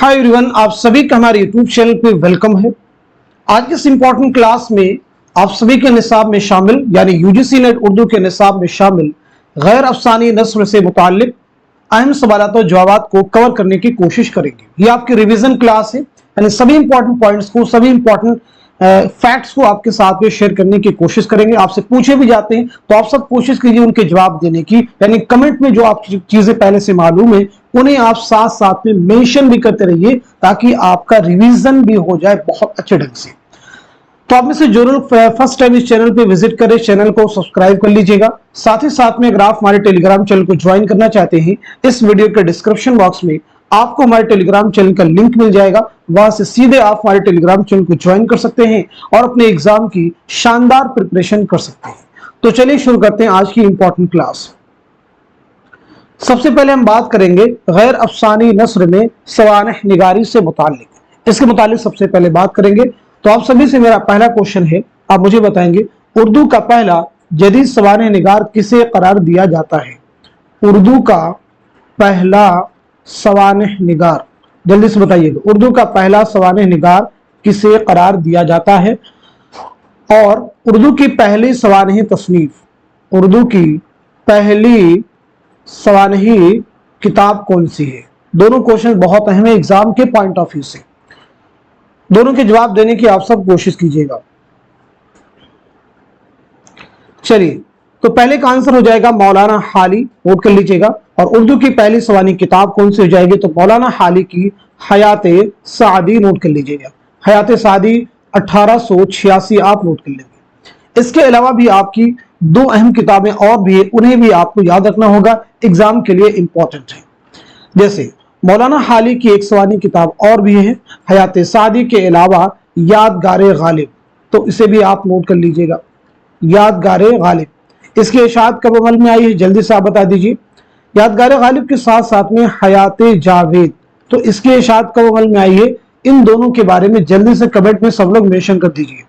Hi everyone, आप सभी का हमारे यूट्यूब चैनल पे वेलकम है। आज के इस इंपॉर्टेंट क्लास में आप सभी के निसाब में शामिल यानी यूजीसी नेट उर्दू के निसाब में शामिल गैर अफसानी नस्र से मुताल्लिक अहम सवालात और जवाबात को कवर करने की कोशिश करेंगे। ये आपकी रिवीजन क्लास है, यानी सभी इंपॉर्टेंट पॉइंट्स को, सभी इंपॉर्टेंट फैक्ट्स को आपके साथ में शेयर करने की कोशिश करेंगे। आपसे पूछे भी जाते हैं तो आप सब कोशिश कीजिए उनके जवाब देने की, यानी कमेंट में जो आप चीजें पहले से मालूम है उन्हें आप साथ साथ में मेंशन भी करते रहिए ताकि आपका रिवीजन भी हो जाए बहुत अच्छे ढंग से। तो आप में से जो लोग फर्स्ट टाइम इस चैनल पे विजिट करें, चैनल को सब्सक्राइब कर लीजिएगा। साथ ही साथ में अगर आप हमारे टेलीग्राम चैनल को ज्वाइन करना चाहते हैं, इस वीडियो के डिस्क्रिप्शन बॉक्स में आपको हमारे टेलीग्राम चैनल का लिंक मिल जाएगा। वहां से सीधे आप हमारे टेलीग्राम चैनल को ज्वाइन कर सकते हैं और अपने एग्जाम की शानदार प्रिपरेशन कर सकते हैं। तो चलिए शुरू करते हैं आज की इंपॉर्टेंट क्लास। सबसे पहले हम बात करेंगे गैर अफसानी नस्र में सवानह निगारी से मुताल्लिक। इसके मुताल्लिक सबसे पहले बात करेंगे। तो आप सभी से मेरा पहला क्वेश्चन है, आप मुझे बताएंगे उर्दू का पहला जदीद सवानह निगार किसे करार दिया जाता है? उर्दू का पहला सवानह निगार, जल्दी से बताइएगा, उर्दू का पहला सवानह निगार किसे करार दिया जाता है? और उर्दू की पहली सवानही तसनीफ, उर्दू की पहली सवानही किताब कौन सी है? दोनों क्वेश्चन बहुत अहम है एग्जाम के पॉइंट ऑफ व्यू से, दोनों के जवाब देने की आप सब कोशिश कीजिएगा। चलिए, तो पहले का आंसर हो जाएगा मौलाना हाली, नोट कर लीजिएगा। और उर्दू की पहली सवानी किताब कौन सी हो जाएगी? तो मौलाना हाली की हयाते सादी, नोट कर लीजिएगा। हयाते सादी 1886 आप नोट कर लेंगे। इसके अलावा भी आपकी दो अहम किताबें और भी है, उन्हें भी आपको याद रखना होगा, एग्जाम के लिए इंपॉर्टेंट है। जैसे मौलाना हाली की एक सवानी किताब और भी है हयाते सादी के अलावा यादगारे गालिब, तो इसे भी आप नोट कर लीजिएगा, यादगारे गालिब। इसकी इशाअत कब अमल में आई है, जल्दी से आप बता दीजिए। यादगारे गालिब के साथ साथ में हयाते जावेद, तो इसकी इशाअत कब अमल में आई है? इन दोनों के बारे में जल्दी से कमेंट में सब लोग मेंशन कर दीजिए।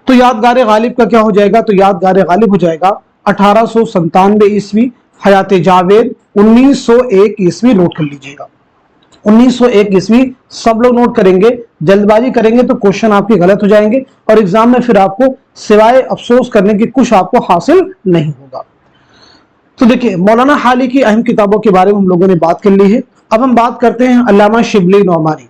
तो यादगारे गालिब का क्या हो जाएगा? तो यादगारे गालिब हो जाएगा 1897 ईस्वी, हयाते जावेद 1901 ईस्वी, नोट कर लीजिएगा। 1901 ईस्वी सब लोग नोट करेंगे, जल्दबाजी करेंगे तो क्वेश्चन आपके गलत हो जाएंगे और एग्जाम में फिर आपको सिवाय अफसोस करने की कुछ आपको हासिल नहीं होगा। तो देखिए, मौलाना हाली की अहम किताबों के बारे में हम लोगों ने बात कर ली है। अब हम बात करते हैं अल्लामा शिबली नोमानी।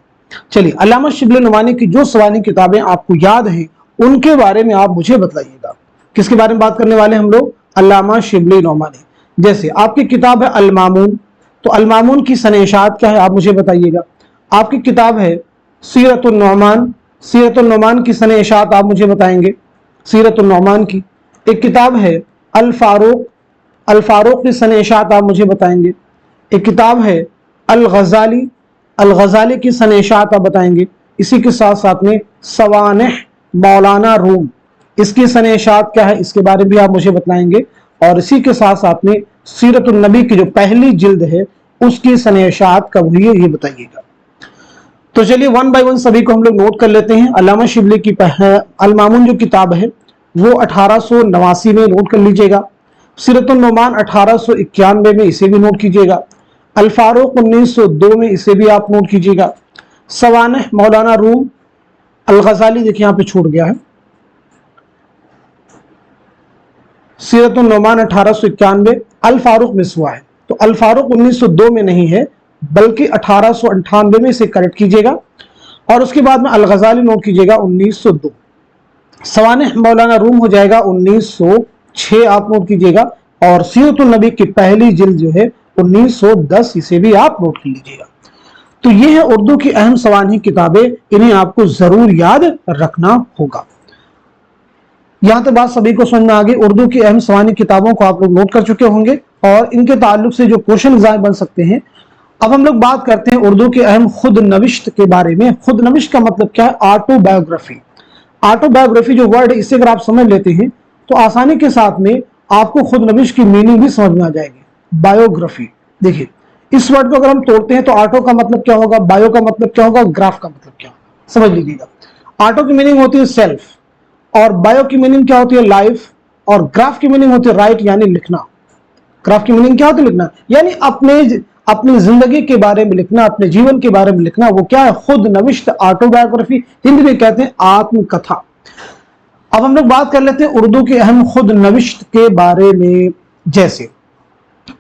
चलिए, अल्लामा शिबली नोमानी की जो सवानी किताबें आपको याद है उनके बारे में आप मुझे बताइएगा। किसके बारे में बात करने वाले हम लोग? अल्लामा शिबली नोमानी। जैसे आपकी किताब है अल मामून, तो अल मामून की सनेशात क्या है आप मुझे बताइएगा। आपकी किताब है सीरतुन नौमान, सीरतुन नौमान की सनेशात आप मुझे बताएंगे, सीरतुन नौमान की। एक किताब है अल फारूक, अल फारूक की सनेशात आप मुझे बताएंगे। एक किताब है अल गजाली, अल गजाली की सनेशात आप बताएंगे। इसी के साथ साथ में सवानह मौलाना रूम, इसकी सनेशात क्या है इसके बारे में भी आप मुझे बताएंगे। और इसी के साथ साथ में सीरतुन नबी की जो पहली जिल्द है उसकी सनेशात कब हुई है ये बताइएगा। तो चलिए वन बाय वन सभी को हम लोग नोट कर लेते हैं। अल्लामा शिबली की अल मामून जो किताब है वो 1889 में, नोट कर लीजिएगा। सीरतुन नौमान 1891 में, इसे भी नोट कीजिएगा। अल फारूक 1902 में, इसे भी आप नोट कीजिएगा। सवानह मौलाना रूम, अल गजाली देखिए यहाँ पे छूट गया है, सीरतुन नौमान 1891, अल फारूक मिस हुआ है, तो अल फारूक 1902 में नहीं है बल्कि 1898 में, इसे करेक्ट कीजिएगा। और उसके बाद में अल गजाली नोट कीजिएगा 1902। सवानह मौलाना रूम हो जाएगा 1906 आप नोट कीजिएगा। और सीरतुन नबी की पहली जिल्द जो है 1910, इसे भी आप नोट कर लीजिएगा। तो ये है उर्दू की अहम सवानही किताबें, इन्हें आपको जरूर याद रखना होगा। यहां तक बात सभी को समझ में आ गई। उर्दू की अहम सवानी किताबों को आप लोग नोट कर चुके होंगे और इनके ताल्लुक से जो क्वेश्चन एग्जाम बन सकते हैं। अब हम लोग बात करते हैं उर्दू के अहम खुद नविश्त के बारे में। खुद नविश्त का मतलब क्या है? ऑटोबायोग्राफी। ऑटोबायोग्राफी जो वर्ड है, इसे अगर आप समझ लेते हैं तो आसानी के साथ में आपको खुद नविश्त की मीनिंग भी समझ में आ जाएगी। बायोग्राफी, देखिए इस वर्ड को अगर हम तोड़ते हैं तो ऑटो का मतलब क्या होगा, बायो का मतलब क्या होगा, ग्राफ का मतलब क्या होगा, समझ लीजिएगा। ऑटो की मीनिंग होती है सेल्फ, और बायो की मीनिंग क्या होती है? लाइफ, और ग्राफ की मीनिंग होती है राइट यानी लिखना। ग्राफ की मीनिंग क्या होती है? लिखना, यानी अपनी जिंदगी के बारे में लिखना, अपने जीवन के बारे में लिखना, वो क्या है? खुद नविश्त, ऑटोबायोग्राफी, हिंदी में कहते हैं आत्मकथा। अब हम लोग बात कर लेते हैं उर्दू के अहम खुद नविश्त के बारे में। जैसे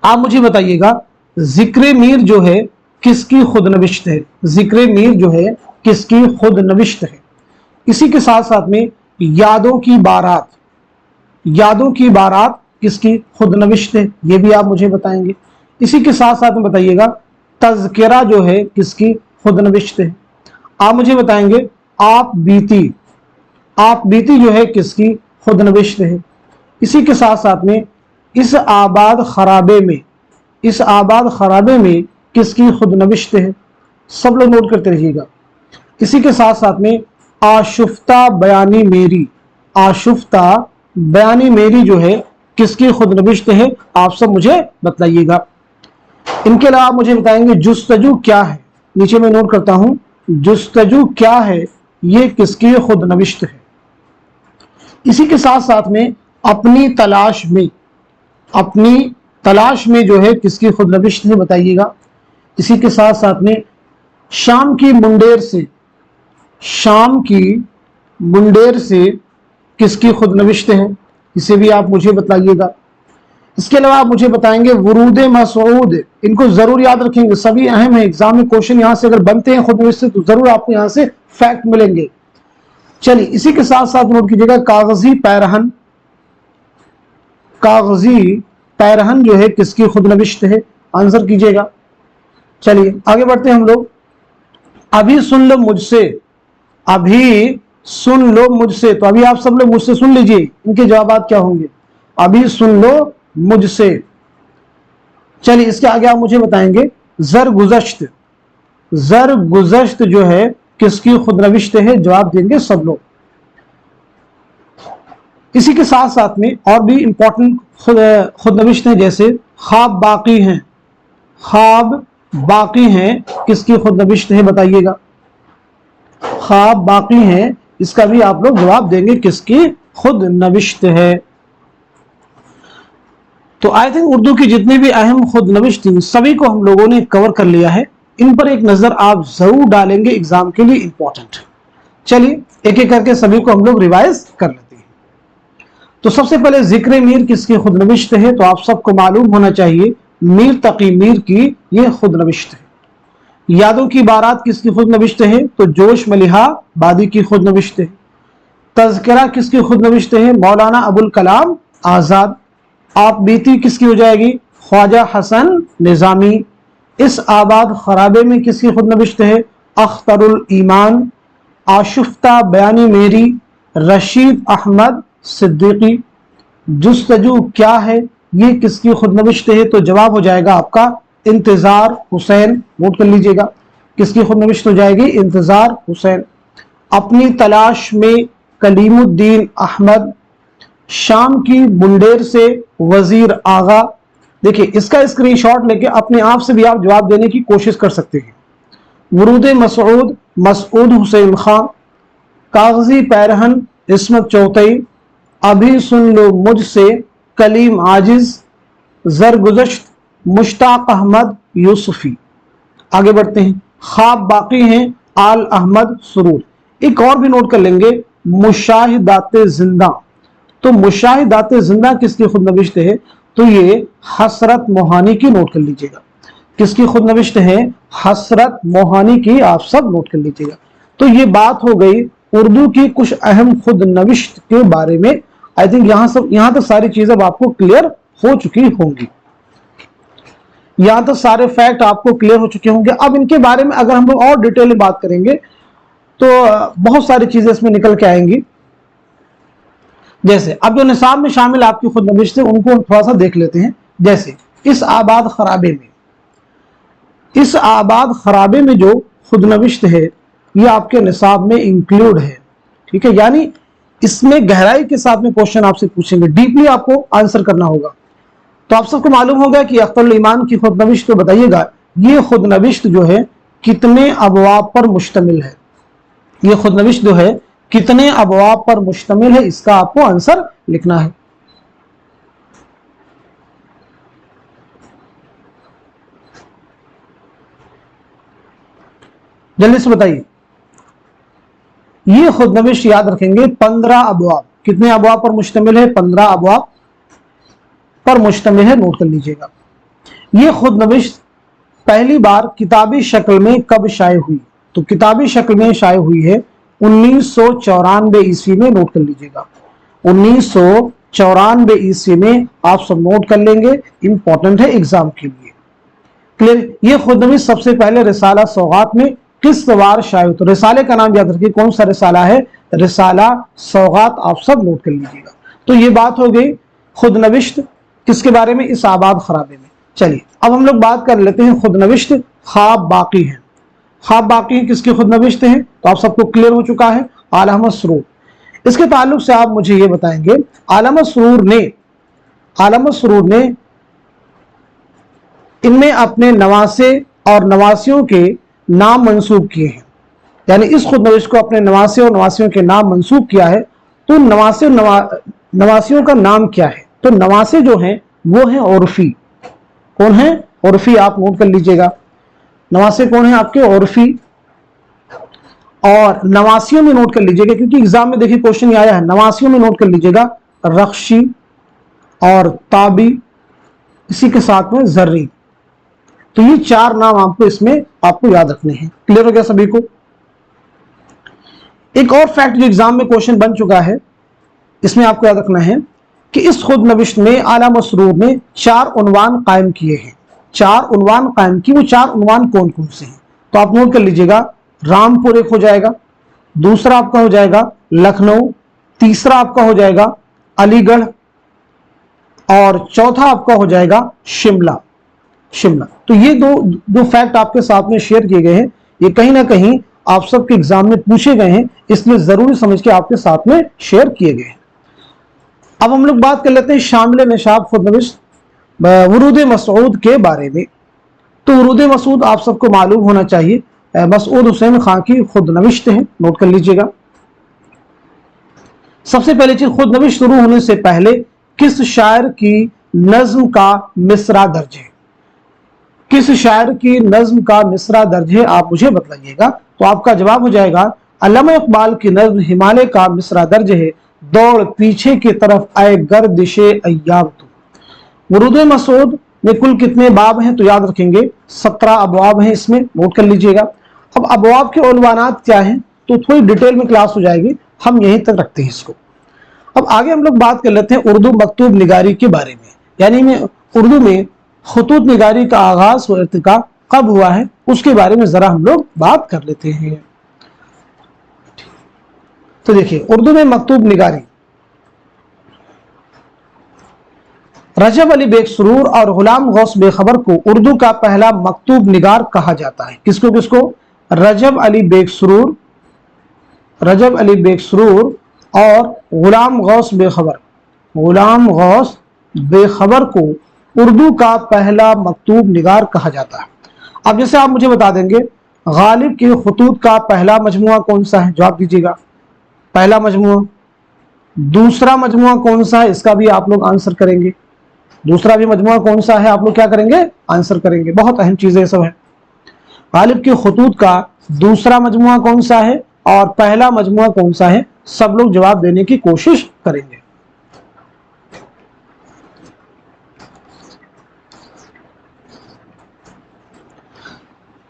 आप मुझे बताइएगा, जिक्र मीर जो है किसकी खुद नविश्त है? जिक्र मीर जो है किसकी खुद नविश्त है? इसी के साथ साथ में यादों की बारात, यादों की बारात किसकी खुद नविश्त है? ये भी आप मुझे बताएंगे। इसी के साथ साथ में बताइएगा, तज़किरा जो है किसकी खुद नविश्त है? आप मुझे बताएंगे आप बीती, आप बीती जो है किसकी खुद नविश्त है? इसी के साथ साथ में इस आबाद खराबे में, इस आबाद खराबे में किसकी खुद नविश्त है? सब लोग नोट करते रहिएगा। इसी के साथ साथ में आशुफ्ता बयानी मेरी, आशुफ्ता बयानी मेरी जो है किसकी खुद नविश्त है? आप सब मुझे बताइएगा। इनके अलावा आप मुझे बताएंगे जुस्तजू क्या है? नीचे मैं नोट करता हूं, जुस्तजू क्या है, ये किसकी खुद नविश्त है? इसी के साथ साथ में अपनी तलाश में, अपनी तलाश में जो है किसकी खुद नविश्त है? बताइएगा। इसी के साथ साथ में शाम की मुंडेर से, शाम की मुंडेर से किसकी खुद नविश्त है? इसे भी आप मुझे बताइएगा। इसके अलावा आप मुझे बताएंगे वुरूद मसऊद, इनको जरूर याद रखेंगे, सभी अहम है। एग्जाम में क्वेश्चन यहां से अगर बनते हैं खुद नविश्त से तो जरूर आपको यहां से फैक्ट मिलेंगे। चलिए, इसी के साथ साथ नोट कीजिएगा कागजी पैरहन, कागजी पैरहन जो है किसकी खुद नविश्त है? आंसर कीजिएगा। चलिए आगे बढ़ते हैं हम लोग। अभी सुन लो मुझसे, अभी सुन लो मुझसे, तो अभी आप सब लोग मुझसे सुन लीजिए, इनके जवाब क्या होंगे? अभी सुन लो मुझसे। चलिए इसके आगे आप मुझे बताएंगे जर गुज़श्त, जर गुज़श्त जो है किसकी खुद नविश्त है? जवाब देंगे सब लोग। इसी के साथ साथ में और भी इंपॉर्टेंट खुद नविश्त है, जैसे ख्वाब बाकी हैं, ख्वाब बाकी हैं किसकी खुद नविश्त है? बताइएगा। ख्वाब बाकी हैं, इसका भी आप लोग जवाब देंगे किसकी खुद नविश्त है। तो आई थिंक उर्दू की जितनी भी अहम खुद नविश्त थी सभी को हम लोगों ने कवर कर लिया है। इन पर एक नजर आप जरूर डालेंगे, एग्जाम के लिए इंपॉर्टेंट। चलिए एक एक करके सभी को हम लोग रिवाइज कर लेते हैं। तो सबसे पहले जिक्र मीर किसकी खुद नविश्त है? तो आप सबको मालूम होना चाहिए मीर तकी मीर की ये खुद नविश्त है। यादों की बारात किसकी खुद नविश्त है? तो जोश मलिहा बादी की खुद नविश्त है। तज़किरा किसकी खुद नविश्त है? मौलाना अबुल कलाम आजाद। आप बीती किसकी हो जाएगी? ख्वाजा हसन निजामी। इस आबाद खराबे में किसकी खुद नविश्त है? अख्तरुल ईमान। आशुफ्ता बयानी मेरी, रशीद अहमद सिद्दीकी। जुस्तजू क्या है, ये किसकी खुद नविश्त है? तो जवाब हो जाएगा आपका इंतजार हुसैन। नोट कर लीजिएगा, किसकी खुद नविश्त हो जाएगी? इंतजार हुसैन। अपनी तलाश में कलीमुद्दीन अहमद। शाम की मुंडेर से वजीर आगा। देखिए इसका स्क्रीनशॉट लेके अपने आप से भी आप जवाब देने की कोशिश कर सकते हैं। वुरूद मसऊद मसऊद हुसैन खान। कागजी पैरहन इस्मत चौथई। अभी सुन लो मुझसे कलीम आजिज। जरगुज़श्त मुश्ताक अहमद यूसुफी। आगे बढ़ते हैं। ख्वाब बाकी हैं आल अहमद सुरूर। एक और भी नोट कर लेंगे, मुशाहिदाते जिंदा। तो मुशाहिदाते जिंदा किसकी खुद नविश्त है? तो ये हसरत मोहानी की। नोट कर लीजिएगा, किसकी खुद नविश्त है? हसरत मोहानी की। आप सब नोट कर लीजिएगा। तो ये बात हो गई उर्दू की कुछ अहम खुद नविश्त के बारे में। आई थिंक यहां तक सारी चीजें अब आपको क्लियर हो चुकी होंगी, यहां तक सारे फैक्ट आपको क्लियर हो चुके होंगे। अब इनके बारे में अगर हम लोग और डिटेल में बात करेंगे तो बहुत सारी चीजें इसमें निकल के आएंगी। जैसे अब जो निसाब में शामिल आपकी खुद नविश्त है उनको थोड़ा सा देख लेते हैं। जैसे इस आबाद खराबे में, इस आबाद खराबे में जो खुद नविश्त है ये आपके निसाब में इंक्लूड है। ठीक है, यानी इसमें गहराई के साथ में क्वेश्चन आपसे पूछेंगे, डीपली आपको आंसर करना होगा। तो आप सबको मालूम होगा कि अख्तरुल ईमान की खुद नविश्त, तो बताइएगा ये खुद नविश्त जो है कितने अबवाब पर मुश्तमिल है? ये खुद नविश्त जो है कितने अबवाब पर मुश्तमिल है, इसका आपको आंसर लिखना है। जल्दी से बताइए। ये खुदनविश याद रखेंगे 15 अबवाब, कितने अबवाब पर मुश्तमिल है? 15 अबवाब पर मुश्तमिल है, नोट कर लीजिएगा। ये खुदनविश पहली बार किताबी शक्ल में कब शाये हुई? तो किताबी शक्ल में शाये हुई है 1994 ईस्वी में, नोट कर लीजिएगा। 1994 ईस्वी में, आप सब नोट कर लेंगे, इंपॉर्टेंट है एग्जाम के लिए। क्लियर? ये खुदनविश सबसे पहले रिसाला सौगात में किस वार शाये हुई? तो रिसाले का नाम याद रखिए, कौन सा रिसाला है? रिसाला सौगात, आप सब नोट कर लीजिएगा। तो ये बात हो गई खुदनविश्त किसके बारे में? इस आबाद खराबे में। चलिए अब हम लोग बात कर लेते हैं खुदनविश्त ख्वाब बाकी हैं। ख्वाब बाकी हैं किसकी खुदनविश्त हैं? तो आप सबको क्लियर हो चुका है, आला मसरूर। इसके ताल्लुक से आप मुझे ये बताएंगे, आला मसरूर ने इनमें अपने नवासे और नवासियों के नाम मंसूब किए हैं, यानी इस खुदनविश को अपने नवासे और नवासियों के नाम मंसूब किया है। तो नवासे और नवासियों का नाम क्या है? तो नवासे जो हैं वो हैं उर्फी। कौन है? उर्फी, आप नोट कर लीजिएगा। नवासे कौन है आपके? उर्फी। और नवासियों में नोट कर लीजिएगा, क्योंकि एग्जाम में देखिए क्वेश्चन ये आया है, नवासियों में नोट कर लीजिएगा रख्शी और ताबी, इसी के साथ में जर्री। तो ये 4 नाम आपको इसमें आपको याद रखने हैं। क्लियर हो गया सभी को? एक और फैक्ट जो एग्जाम में क्वेश्चन बन चुका है, इसमें आपको याद रखना है कि इस खुदनविश में आला मसरूर ने 4 उन्वान कायम किए हैं। 4 उन्वान कायम किए, वो 4 उन्वान कौन कौन से हैं? तो आप नोट कर लीजिएगा, रामपुर एक हो जाएगा, दूसरा आपका हो जाएगा लखनऊ, तीसरा आपका हो जाएगा अलीगढ़, और चौथा आपका हो जाएगा शिमला। तो ये दो फैक्ट आपके साथ में शेयर किए गए हैं, ये कहीं ना कहीं आप सबके एग्जाम में पूछे गए हैं, इसलिए जरूरी समझ के आपके साथ में शेयर किए गए हैं। अब हम लोग बात कर लेते हैं शामिल निशाब खुदनविश वरूद मसूद के बारे में। तो वरूद मसूद आप सबको मालूम होना चाहिए, मसूद हुसैन खां की खुदनविश्त है, नोट कर लीजिएगा। सबसे पहले चीज, खुदनविश शुरू होने से पहले किस शायर की नज्म का मिसरा दर्ज है? किस शायर की नज्म का मिसरा दर्ज है, आप मुझे बताइएगा। तो आपका जवाब हो जाएगा अल्लामा इकबाल की नज्म हिमालय का मिसरा दर्ज है, दौड़ पीछे की तरफ आए गर्दिशे अय्याब तू। वरूद मसूद में कुल कितने बाब हैं? तो याद रखेंगे 17 अबवाब हैं इसमें, नोट कर लीजिएगा। अब अबवाब के उन्वानात क्या हैं? तो थोड़ी डिटेल में क्लास हो जाएगी, हम यहीं तक रखते हैं इसको। अब आगे हम लोग बात कर लेते हैं उर्दू मकतूब निगारी के बारे में, यानी में उर्दू में खुतूत निगारी का आगाज व इर्तिका कब हुआ है, उसके बारे में जरा हम लोग बात कर लेते हैं। तो देखिए, उर्दू में मकतूब निगारी रजब अली बेगसरूर और गुलाम गौस बेखबर को उर्दू का पहला मकतूब निगार कहा जाता है। किसको किसको? रजब अली बेगसरूर और गुलाम गौस बेखबर को उर्दू का पहला मकतूब निगार कहा जाता है। अब जैसे आप मुझे बता देंगे गालिब के खुतूत का पहला मजमुआ कौन सा है? जवाब दीजिएगा, पहला मजमुआ। दूसरा मजमुआ कौन सा है? इसका भी आप लोग आंसर करेंगे। दूसरा भी मजमुआ कौन सा है, आप लोग क्या करेंगे? आंसर करेंगे। बहुत अहम चीजें सब है। गालिब के खुतूत का दूसरा मजमुआ कौन सा है और पहला मजमुआ कौन सा है, सब लोग जवाब देने की कोशिश करेंगे।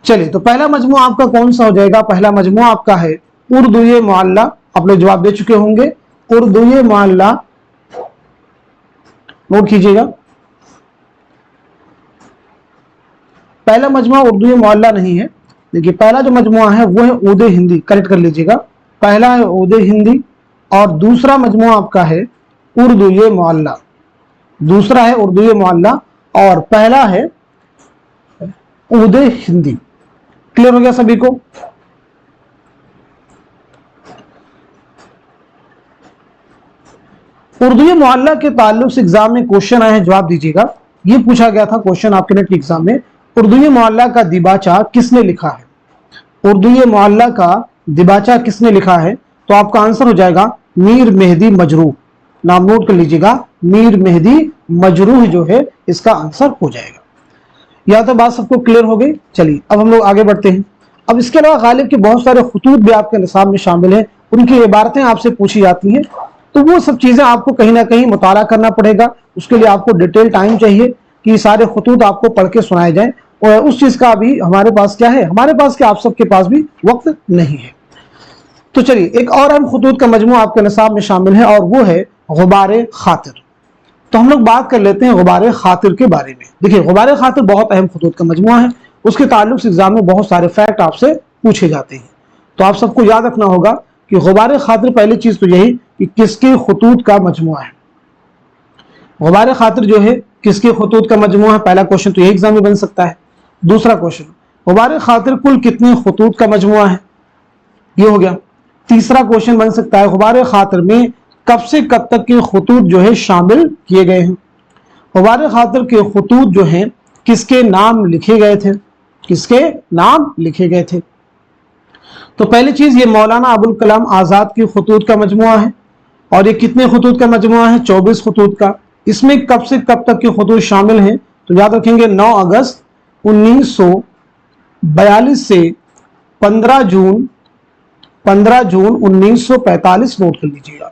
चलिए, तो पहला मजमुआ आपका कौन सा हो जाएगा? पहला मजमुआ आपका है उर्दू मुअल्ला। आप लोग जवाब दे चुके होंगे, उर्दू मुअल्ला, नोट कीजिएगा। पहला मजमुआ उर्दू मुअल्ला नहीं है। देखिए, पहला जो मजमुआ है वो है उर्दू हिंदी, करेक्ट कर लीजिएगा। पहला है उर्दू हिंदी और दूसरा मजमुआ आपका है उर्दू मुअल्ला। दूसरा है उर्दू मुअल्ला और पहला है उर्दू हिंदी। क्लियर हो गया सभी को? उर्दू मुअल्ला के ताल्लुक से एग्जाम में क्वेश्चन आए हैं, जवाब दीजिएगा। ये पूछा गया था क्वेश्चन आपके नेट के एग्जाम में, उर्दू मुअल्ला का दिबाचा किसने लिखा है? उर्दू मुअल्ला का दिबाचा किसने लिखा है? तो आपका आंसर हो जाएगा मीर मेहदी मजरूह। नाम नोट कर लीजिएगा, मीर मेहदी मजरूह जो है इसका आंसर हो जाएगा। या तो बात सबको क्लियर हो गई। चलिए अब हम लोग आगे बढ़ते हैं। اب اس کے علاوہ غالب کے بہت سارے خطوط بھی آپ کے نصاب میں شامل ہیں، ان کی عبارتیں آپ سے پوچھی جاتی ہیں، تو وہ سب چیزیں آپ کو کہیں نہ کہیں مطالعہ کرنا پڑے گا. اس کے لیے آپ کو ڈیٹیل ٹائم چاہیے کہ یہ سارے خطوط آپ کو پڑھ کے سنائے جائیں، اور اس چیز کا ابھی ہمارے پاس کیا ہے، ہمارے پاس کیا آپ سب کے پاس بھی وقت نہیں ہے. تو چلیے ایک اور اہم خطوط کا مجموعہ آپ کے نصاب میں شامل ہے، اور وہ ہے غبار خاطر. تو ہم لوگ بات کر لیتے ہیں غبار خاطر کے بارے میں. دیکھیے غبار خاطر بہت اہم خطوط کا مجموعہ ہے، اس کے تعلق سے ایگزام میں بہت سارے فیکٹ آپ سے پوچھے جاتے ہیں. تو آپ سب کو یاد رکھنا ہوگا کہ غبار خاطر پہلی چیز تو یہی کہ کس کے خطوط کا مجموعہ ہے. غبار خاطر جو ہے کس کے خطوط کا مجموعہ ہے، پہلا کوشچن تو یہ ایگزام میں بن سکتا ہے. دوسرا کوشچن غبار خاطر کل کتنے خطوط کا مجموعہ ہے، یہ ہو گیا. تیسرا کوشچن بن سکتا ہے غبار خاطر میں کب سے کب تک کے خطوط جو ہے شامل کیے گئے ہیں. غبار خاطر کے خطوط جو ہیں کس کے نام لکھے گئے تھے، کس کے نام لکھے گئے تھے. تو پہلی چیز یہ مولانا ابوالکلام آزاد کی خطوط کا مجموعہ ہے، اور یہ کتنے خطوط کا مجموعہ ہے، 24 خطوط کا. اس میں کب سے کب تک کے خطوط شامل ہیں، تو یاد رکھیں گے 9 اگست 1942 سے 15 جون 1945 نوٹ کر لیجیے گا.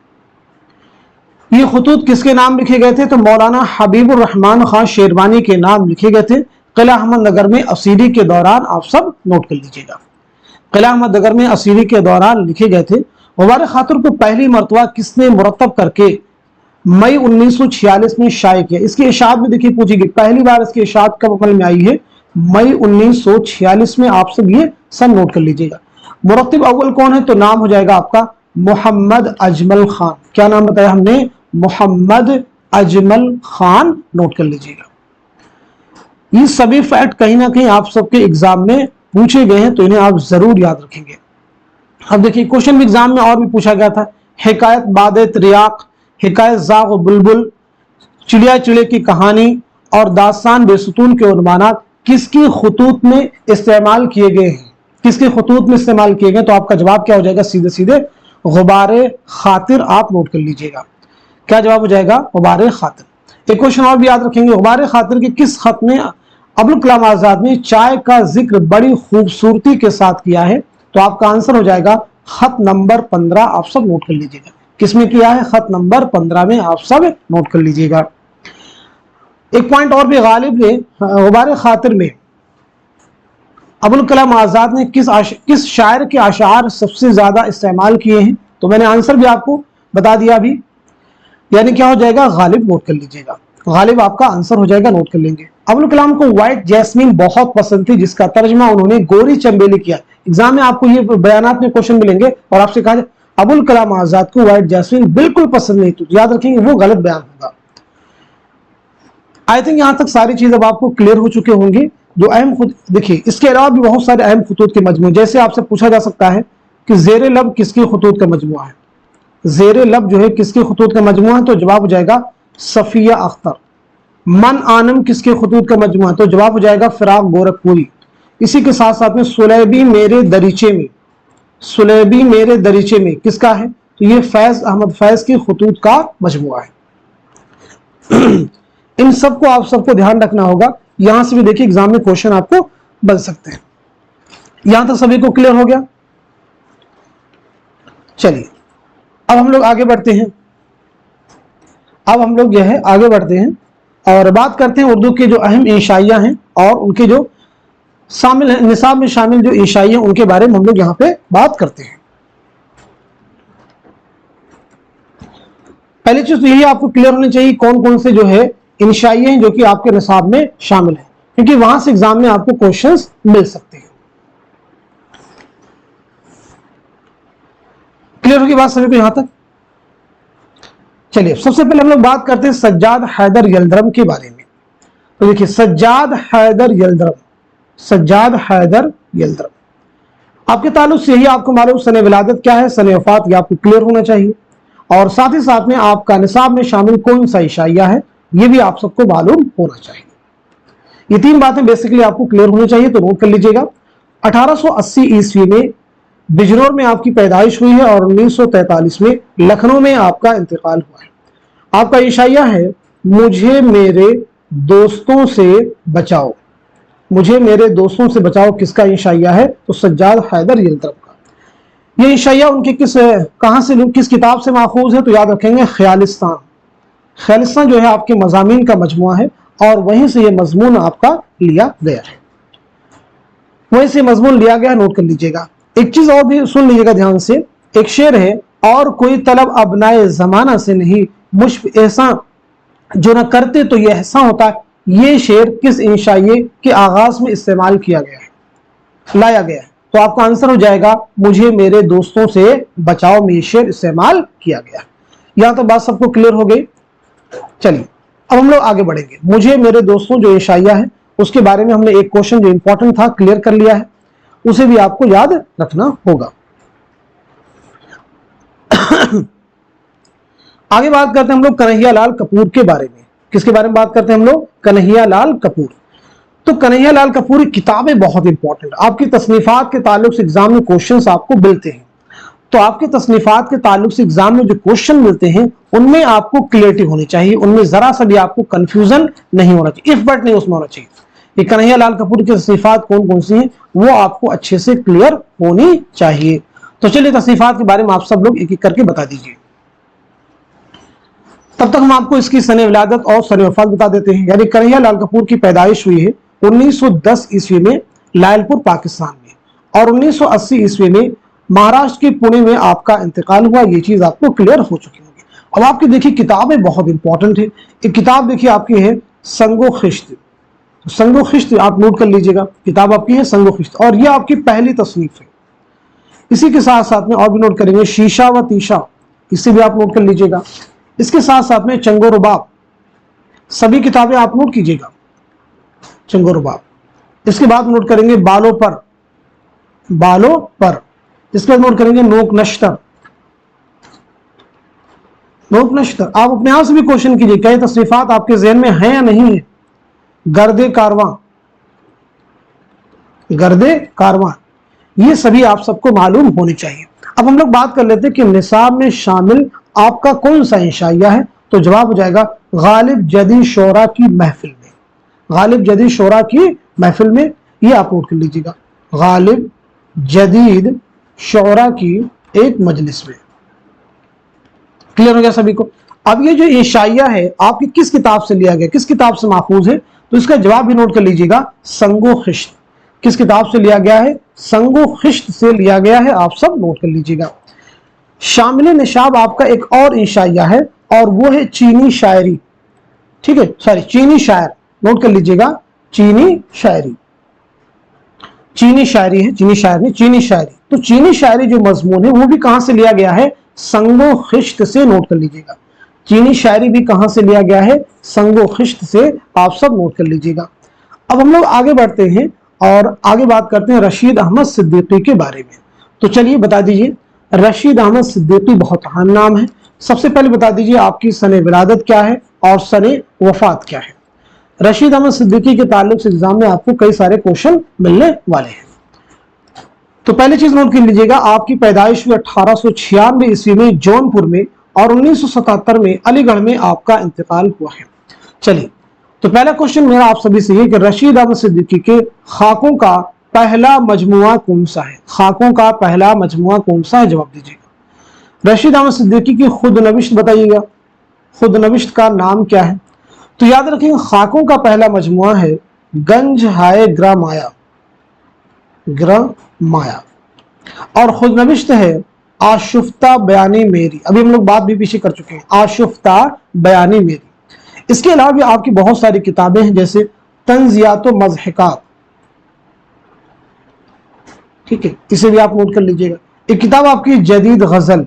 یہ خطوط کس کے نام لکھے گئے تھے، تو مولانا حبیب الرحمان خان شیروانی کے نام لکھے گئے تھے قلعہ احمد نگر میں اسیری کے دوران. آپ سب نوٹ کر لیجیے گا، قلعہ احمد نگر میں اسیری کے دوران لکھے گئے تھے. غبار خاطر کو پہلی مرتبہ کس نے مرتب کر کے مئی 1946 میں شائع کیا. اس کی اشاعت بھی دیکھیے پوچھی گئی، پہلی بار اس کی اشاعت کب عمل میں آئی ہے، مئی 1946 میں. آپ سب یہ سن نوٹ کر لیجیے گا. مرتب اول کون ہے، تو نام ہو جائے گا آپ کا محمد اجمل خان. کیا نام بتایا ہم نے، محمد اجمل خان. نوٹ کر لیجیے گا. یہ سبھی فیکٹ کہیں نہ کہیں آپ سب کے ایگزام میں پوچھے گئے ہیں، تو انہیں آپ ضرور یاد رکھیں گے. اب دیکھیے کوشچن بھی ایگزام میں اور بھی پوچھا گیا تھا، حکایت باد تریاق، حکایت زاغ و بلبل، چڑیا چڑے کی کہانی اور داستان بے ستون کے عنوانات کس کی خطوط میں استعمال کیے گئے ہیں، کس کے خطوط میں استعمال کیے گئے. تو آپ کا جواب کیا ہو جائے گا، سیدھے سیدھے غبار خاطر. آپ نوٹ کر لیجئے گا، کیا جواب ہو جائے گا، غبار خاطر. ایک کوشچن اور بھی یاد رکھیں گے، غبار خاطر کے کس خط میں ابوالکلام آزاد نے چائے کا ذکر بڑی خوبصورتی کے ساتھ کیا ہے. تو آپ کا آنسر ہو جائے گا خط نمبر 15. آپ سب نوٹ کر لیجئے گا، کس میں کیا ہے، خط نمبر 15 میں. آپ سب نوٹ کر لیجئے گا. ایک پوائنٹ اور بھی، غالب نے غبار خاطر میں ابوالکلام آزاد نے کس شاعر کے اشعار سب سے زیادہ استعمال کیے ہیں. تو میں نے آنسر بھی آپ کو بتا دیا ابھی، یعنی کیا ہو جائے گا، غالب. نوٹ کر لیجئے گا، غالب آپ کا آنسر ہو جائے گا. نوٹ کر لیں گے. ابوالکلام کو وائٹ جیسمین بہت پسند تھی، جس کا ترجمہ انہوں نے گوری چنبیلی کیا. ایگزام میں آپ کو یہ بیانات میں کوشچن ملیں گے اور آپ سے کہا جائے ابوالکلام آزاد کو وائٹ جیسمین بالکل پسند نہیں، تو یاد رکھیں گے وہ غلط بیان ہوگا. آئی تھنک یہاں تک ساری چیز اب آپ کو کلیئر ہو چکے ہوں گے. جو اہم دیکھیے اس کے علاوہ بھی بہت سارے اہم خطوط کے مجموعے، جیسے آپ سے پوچھا جا سکتا ہے کہ زیر لب کس کے خطوط کا مجموعہ ہے. زیر لب جو ہے کس کے خطوط کا مجموعہ ہے، تو جواب ہو جائے گا صفیہ اختر. من آنم کس کے خطوط کا مجموعہ ہے، تو جواب ہو جائے گا فراق گورکھپوری. اسی کے ساتھ ساتھ میں سلیبی میرے دریچے میں، سلیبی میرے دریچے میں کس کا ہے، تو یہ فیض احمد فیض کے خطوط کا مجموعہ ہے. ان سب کو آپ سب کو دھیان رکھنا ہوگا. یہاں سے بھی دیکھیے ایگزام میں کوشچن آپ کو بن سکتے ہیں. یہاں تک سبھی کو کلیئر ہو گیا. چلیے اب ہم لوگ آگے بڑھتے ہیں. اب ہم لوگ یہ ہے آگے بڑھتے ہیں اور بات کرتے ہیں اردو کے جو اہم عشائیہ ہیں اور ان کے جو شامل ہیں نصاب میں شامل جو عشائیہ ہیں ان کے بارے میں ہم لوگ یہاں پہ بات کرتے ہیں. پہلی چیز تو یہی آپ کو کلیئر ہونی چاہیے کون کون سے جو ہے عشائیہ ہیں جو کہ آپ کے نصاب میں شامل ہیں، کیونکہ وہاں سے ایگزام میں آپ کو کوشچنز مل سکتے ہیں. کلیئر ہوگی بات سبھی کو یہاں تک. چلیے سب سے پہلے ہم لوگ بات کرتے ہیں سجاد حیدر یلدرم کے بارے میں. تو دیکھیے سجاد حیدر یلدرم، سجاد حیدر یلدرم آپ کے تعلق سے ہی آپ کو معلوم سن ولادت کیا ہے، سن وفات یہ آپ کو کلیئر ہونا چاہیے، اور ساتھ ہی ساتھ میں آپ کا نصاب میں شامل کون سا عشائیہ ہے یہ بھی آپ سب کو معلوم ہونا چاہیے. یہ تین باتیں بیسیکلی آپ کو کلیئر ہونی چاہیے، تو نوٹ کر لیجئے گا. 1880 عیسوی میں بجنور میں آپ کی پیدائش ہوئی ہے اور 1943 میں لکھنؤ میں آپ کا انتقال ہوا ہے. آپ کا عشائیہ ہے مجھے میرے دوستوں سے بچاؤ، मुझे मेरे दोस्तों से बचाओ किसका इंशाइया है? तो सज्जाद हैदर यलतरब का। ये इंशाइया उनके कहाँ से, किस किताब से माखूज है? तो याद रखेंगे ख्यालिस्तान। ख्यालिस्तान जो है आपके मज़ामीन का मजमुआ है और वहीं से ये मजमून आपका लिया गया है, वहीं से मजमून लिया गया, नोट कर लीजिएगा। एक चीज और भी सुन लीजिएगा ध्यान से, एक शेर है, और कोई तलब अबनाए जमाना से नहीं, मुझ ऐसा जो न करते तो ये ऐसा होता। ये शेर किस इंशाइये के आगाज में इस्तेमाल किया गया है, लाया गया है? तो आपका आंसर हो जाएगा मुझे मेरे दोस्तों से बचाओ में ये शेर इस्तेमाल किया गया। यहां तो बात सबको क्लियर हो गई। चलिए अब हम लोग आगे बढ़ेंगे। मुझे मेरे दोस्तों जो इंशाइया है उसके बारे में हमने एक क्वेश्चन जो इंपॉर्टेंट था क्लियर कर लिया है, उसे भी आपको याद रखना होगा। आगे बात करते हैं हम लोग कन्हैया लाल कपूर के बारे में। किसके बारे में बात करते हैं हम लोग? कन्हैया लाल कपूर। तो कन्हैया लाल कपूर की किताबें बहुत इंपॉर्टेंट, आपकी तसनीफात के ताल्लुक से एग्जाम में क्वेश्चंस आपको मिलते हैं। तो आपके तसनीफात के ताल्लुक से एग्जाम में जो क्वेश्चन मिलते हैं उनमें आपको क्लियरिटी होनी चाहिए, उनमें जरा सा भी आपको कंफ्यूजन नहीं होना चाहिए, इफ बट नहीं उसमें होना चाहिए। ये कन्हैया लाल कपूर की तसनीफात कौन कौन सी हैं वो आपको अच्छे से क्लियर होनी चाहिए। तो चलिए तसनीफात के बारे में आप सब लोग एक एक करके बता दीजिए। तब तक हम आपको इसकी सने विलादत और सने वफात बता देते हैं। यानी कन्हैया लाल कपूर की पैदाइश हुई है 1910 ईस्वी में लायलपुर पाकिस्तान में, और 1980 ईस्वी में महाराष्ट्र के पुणे में आपका इंतकाल हुआ। ये चीज आपको क्लियर हो चुकी होगी। अब आपकी देखिए किताबें बहुत इंपॉर्टेंट है। एक किताब देखिए आपकी है संगो खिश्त। संगो खिश्त आप नोट कर लीजिएगा, किताब आपकी है संगो खिश्त, और ये आपकी पहली तसनीफ है। इसी के साथ साथ में और भी नोट करेंगे शीशा व तीशा, इसे भी आप नोट कर लीजिएगा। इसके साथ साथ में चंगो रुबाब, सभी किताबें आप नोट कीजिएगा, चंगो रुबाब। इसके बाद नोट करेंगे बालों पर, बालों पर। इसके बाद नोट करेंगे नोक नश्तर, नोक नश्तर। आप अपने आप से भी क्वेश्चन कीजिए क्या ये तसनीफात आपके ज़हन में है या नहीं है? गर्दे कारवां, गर्दे कारवां, ये सभी आप सबको मालूम होनी चाहिए। अब हम लोग बात कर लेते हैं कि निसाब में शामिल आपका कौन सा इंशाइया है। तो जवाब हो जाएगा गालिब जदीद शोरा की महफिल में, गालिब जदीद शोरा की महफिल में, ये आप नोट कर लीजिएगा, गालिब जदीद शोरा की एक मजलिस में। क्लियर हो गया सभी को? अब ये जो इंशाइया है आपकी किस किताब से लिया गया, किस किताब से महफूज है? तो इसका जवाब भी नोट कर लीजिएगा संगो खिश्त। किस किताब से लिया गया है? संगो खिश्त से लिया गया है, आप सब नोट कर लीजिएगा। शामिल निशाब आपका एक और इंशाइया है और वो है चीनी शायरी। ठीक है, सॉरी चीनी शायर, नोट कर लीजिएगा चीनी शायरी। चीनी शायरी है, चीनी शायर नहीं, चीनी शायरी। तो चीनी शायरी जो मजमून है वो भी कहां से लिया गया है? संगो खिश्त से, नोट कर लीजिएगा। चीनी शायरी भी कहां से लिया गया है? संगो खिश्त से, आप सब नोट कर लीजिएगा। अब हम लोग आगे बढ़ते हैं और आगे बात करते हैं रशीद अहमद सिद्दीकी के बारे में। तो चलिए बता दीजिए, रशीद अहमद सिद्दीकी बहुत अहम नाम है। सबसे पहले बता दीजिए आपकी सने विलादत क्या है और सने वफात क्या है। रशीद अहमद सिद्दीकी के ताल्लुक से एग्जाम में आपको कई सारे क्वेश्चन मिलने वाले हैं। तो पहली चीज नोट कर लीजिएगा, आपकी पैदाइश हुई 1896 ईस्वी में जौनपुर में, और 1977 में अलीगढ़ में आपका इंतकाल हुआ है। चलिए तो पहला क्वेश्चन मेरा आप सभी से ये कि रशीद अहमद सिद्दीकी के खाकों का पहला मजमुआ कौन सा है? खाकों का पहला मजमुआ कौन सा है? जवाब दीजिएगा। रशीद अहमद सिद्दीकी की खुद नविश्त बताइएगा, खुद नविश्त का नाम क्या है? तो याद रखिएगा खाकों का पहला मजमुआ है गंज हाय ग्रा माया, ग्रा माया, और खुद नविश्त है आशुफ्ता बयानी मेरी। अभी हम लोग बात भी पीछे कर चुके हैं, आशुफ्ता बयानी मेरी। इसके अलावा भी आपकी बहुत सारी किताबें हैं जैसे तंजियात व मज़हिकात, ठीक है, इसे भी आप नोट कर लीजिएगा। एक किताब आपकी जदीद गजल,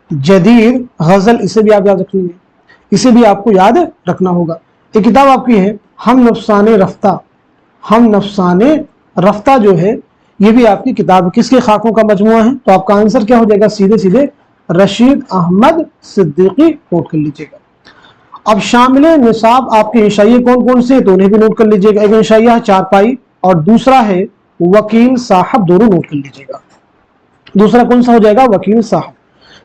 जदीद गजल, इसे भी आप याद रखेंगे, इसे भी आपको याद रखना होगा। एक किताब आपकी है हम नफसाने रफ्ता, हम नफसाने रफ्ता जो है ये भी आपकी किताब किसके खाकों का मजमुआ है? तो आपका आंसर क्या हो जाएगा? सीधे सीधे रशीद अहमद सिद्दीकी, नोट कर लीजिएगा। अब शामिल निसाब आपके इंशाइये कौन कौन से? तो उन्हें भी नोट कर लीजिएगा। एक इंशाइया है चारपाई और दूसरा है वकील साहब, दोनों नोट कर लीजिएगा। दूसरा कौन सा हो जाएगा? वकील साहब।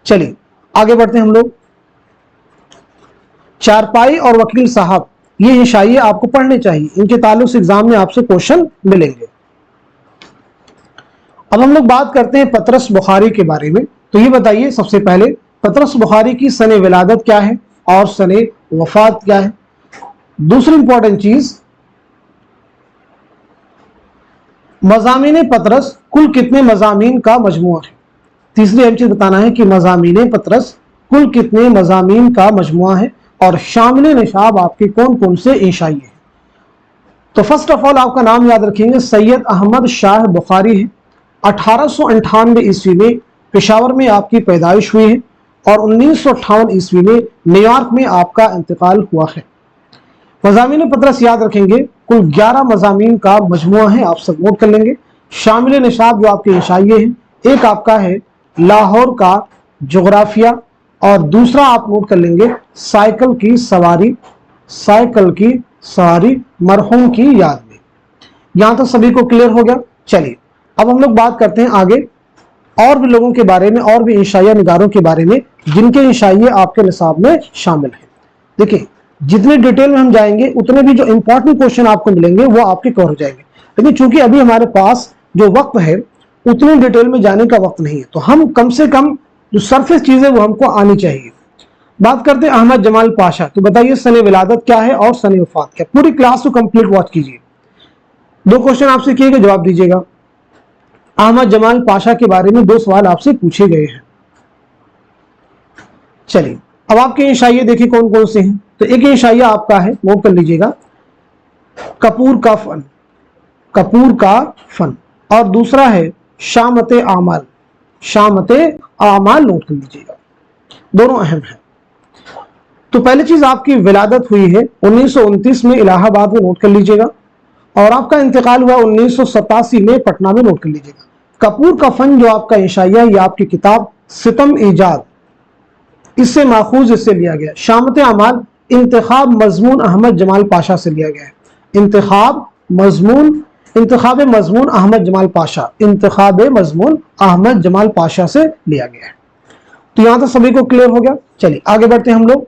चलिए आगे बढ़ते हैं हम लोग। चारपाई और वकील साहब ये इंशाइये आपको पढ़ने चाहिए, इनके ताल्लुक से एग्जाम में आपसे क्वेश्चन मिलेंगे। अब हम लोग बात करते हैं पतरस बुखारी के बारे में। तो ये बताइए सबसे पहले पतरस बुखारी की सने विलादत क्या है और सने वफात क्या है। दूसरी इंपॉर्टेंट चीज, मज़ामीन पतरस कुल कितने मज़ामीन का मजमुआ है। तीसरी अहम चीज बताना है कि मज़ामीन पतरस कुल कितने मज़ामीन का मजमुआ है और शामिल निशाब आपके कौन कौन से इंशाइये हैं। तो फर्स्ट ऑफ ऑल आपका नाम याद रखेंगे, सैयद अहमद शाह बुखारी है। 1898 ईस्वी में पेशावर में आपकी पैदाइश हुई है और 1958 ईस्वी में न्यूयॉर्क में आपका इंतकाल हुआ है। मज़ामीन पतरस याद रखेंगे कुल 11 मज़ामीन का मजमुआ है, आप सब नोट कर लेंगे। शामिल निशाब जो आपके इंशाइये हैं, एक आपका है लाहौर का जोग्राफिया और दूसरा आप नोट कर लेंगे साइकिल की सवारी मरहूम की याद में। यहां तक सभी को क्लियर हो गया। चलिए अब हम लोग बात करते हैं आगे और भी लोगों के बारे में, और भी इंशाइया निगारों के बारे में जिनके इंशाइये आपके निसाब में शामिल हैं। देखिए जितने डिटेल में हम जाएंगे उतने भी जो इंपॉर्टेंट क्वेश्चन आपको मिलेंगे वो आपके कवर हो जाएंगे, लेकिन चूंकि अभी हमारे पास जो वक्त है उतनी डिटेल में जाने का वक्त नहीं है, तो हम कम से कम जो सरफेस चीजें वो हमको आनी चाहिए। बात करते हैं अहमद जमाल पाशा। तो बताइए सने विलादत क्या है और सने वफात क्या। पूरी क्लास को कंप्लीट वॉच कीजिए। 2 क्वेश्चन आपसे किए गए, जवाब दीजिएगा। अहमद जमाल पाशा के बारे में 2 सवाल आपसे पूछे गए हैं। चलिए अब आपके इंशाइये देखिए कौन कौन से हैं। तो एक इंशाइया आपका है, नोट कर लीजिएगा, कपूर का फन और दूसरा है शामते आमाल नोट कर लीजिएगा, दोनों अहम है। तो पहली चीज आपकी विलादत हुई है 1929 में इलाहाबाद में, नोट कर लीजिएगा, और आपका इंतकाल हुआ 1987 में पटना में, नोट कर लीजिएगा। कपूर का फन जो आपका इंशाइया, ये आपकी किताब सितम इजाद, इससे माखूज इससे लिया गया। शामत अमाल इंतखाब मजमून अहमद जमाल पाशा से लिया गया है। इंतखाब मजमून अहमद जमाल पाशा से लिया गया है। तो यहां तक सभी को क्लियर हो गया। चलिए आगे बढ़ते हैं हम लोग।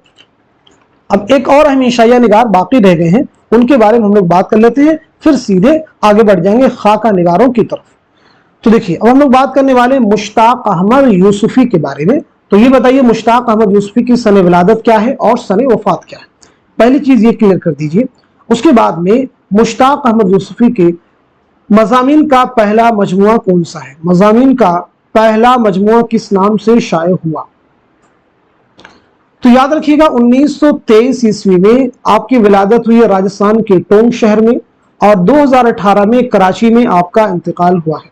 अब एक और अहम इंशाइया निगार बाकी रह गए हैं, उनके बारे में हम लोग बात कर लेते हैं, फिर सीधे आगे बढ़ जाएंगे खाका निगारों की तरफ। तो देखिए अब हम लोग बात करने वाले मुश्ताक अहमद यूसुफी के बारे में। तो ये बताइए मुश्ताक अहमद यूसुफी की सने विलादत क्या है और सने वफात क्या है। पहली चीज ये क्लियर कर दीजिए। उसके बाद में मुश्ताक अहमद यूसुफी के मज़ामीन का पहला मजमुआ कौन सा है, मज़ामीन का पहला मजमुआ किस नाम से शाये हुआ। तो याद रखिएगा 1923 ईस्वी में आपकी विलादत हुई है राजस्थान के टोंक शहर में, और 2018 में कराची में आपका इंतकाल हुआ है।